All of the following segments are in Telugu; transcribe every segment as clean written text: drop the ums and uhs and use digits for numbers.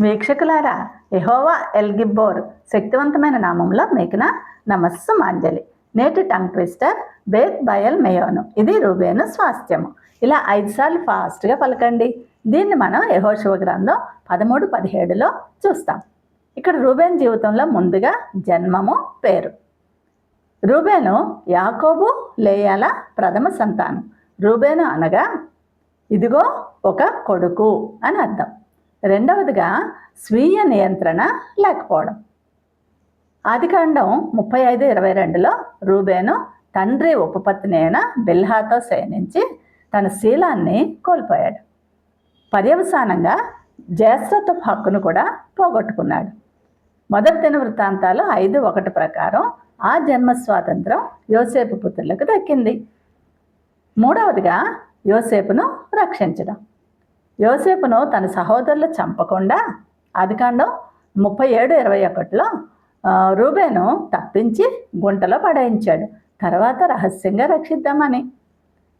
వీక్షకులారా, యెహోవా ఎల్గిబ్బోర్ శక్తివంతమైన నామంలో మీకు నా నమస్సు మాంజలి. నేటి టంగ్ ట్విస్టర్ బేత్ బయల్ మేయోను. ఇది రూబేను స్వాస్థ్యము. ఇలా 5 సార్లు ఫాస్ట్గా పలకండి. దీన్ని మనం యెహోషువ గ్రంథం 13-17లో చూస్తాం. ఇక్కడ రూబేన్ జీవితంలో ముందుగా జన్మము, పేరు. రూబేను యాకోబు లేయాల ప్రథమ సంతానం. రూబేను అనగా ఇదిగో ఒక కొడుకు అని అర్థం. రెండవదిగా స్వీయ నియంత్రణ లేకపోవడం. ఆదికాండం 35:22లో రూబేను తండ్రి ఉపపత్ని అయిన బిల్హాతో శయనించి తన శీలాన్ని కోల్పోయాడు. పర్యవసానంగా జ్యేష్ఠత్వపు హక్కును కూడా పోగొట్టుకున్నాడు. మొదటి దినవృత్తాంతాలు 5:1 ప్రకారం ఆ జన్మ స్వాతంత్రం యోసేపు పుత్రులకు దక్కింది. మూడవదిగా యోసేపును రక్షించడం. యోసేపును తన సహోదరులు చంపకుండా ఆదికాండం 37:21లో రూబేను తప్పించి గుంటలో పడేయించాడు. తర్వాత రహస్యంగా రక్షిద్దామని.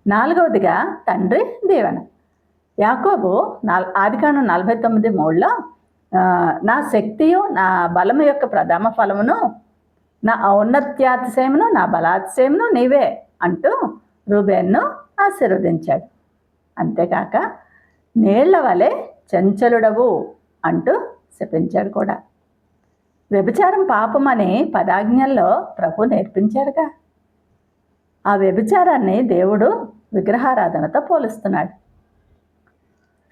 నాలుగవదిగా తండ్రి దీవెన. యాకోబు ఆదికాండం 49:3లో నా శక్తియు నా బలము యొక్క ప్రథమ ఫలమును నా ఔన్నత్యాతిశయమును నా బలాతిశయమును నీవే అంటూ రూబేన్ను ఆశీర్వదించాడు. అంతేకాక నీళ్ల వలె చంచలుడవు అంటూ శపించాడు కూడా. వ్యభిచారం పాపమని 10 ఆజ్ఞల్లో ప్రభు నేర్పించారుగా. ఆ వ్యభిచారాన్ని దేవుడు విగ్రహారాధనతో పోలుస్తున్నాడు.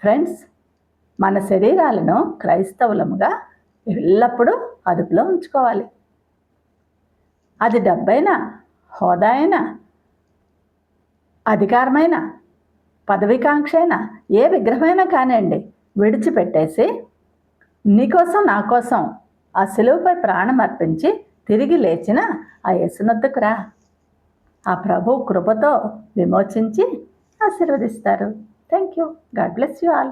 ఫ్రెండ్స్, మన శరీరాలను క్రైస్తవులముగా ఎల్లప్పుడూ అదుపులో ఉంచుకోవాలి. అది డబ్బైనా, హోదా అయినా, అధికారమైన, పదవికాంక్ష అయినా, ఏ విగ్రహమైనా కానివ్వండి, విడిచిపెట్టేసి నీకోసం నా కోసం ఆ సిలువపై ప్రాణం అర్పించి తిరిగి లేచిన ఆ యేసునొద్దకు రా. ఆ ప్రభు కృపతో విమోచించి ఆశీర్వదిస్తారు. Thank you. God bless you all.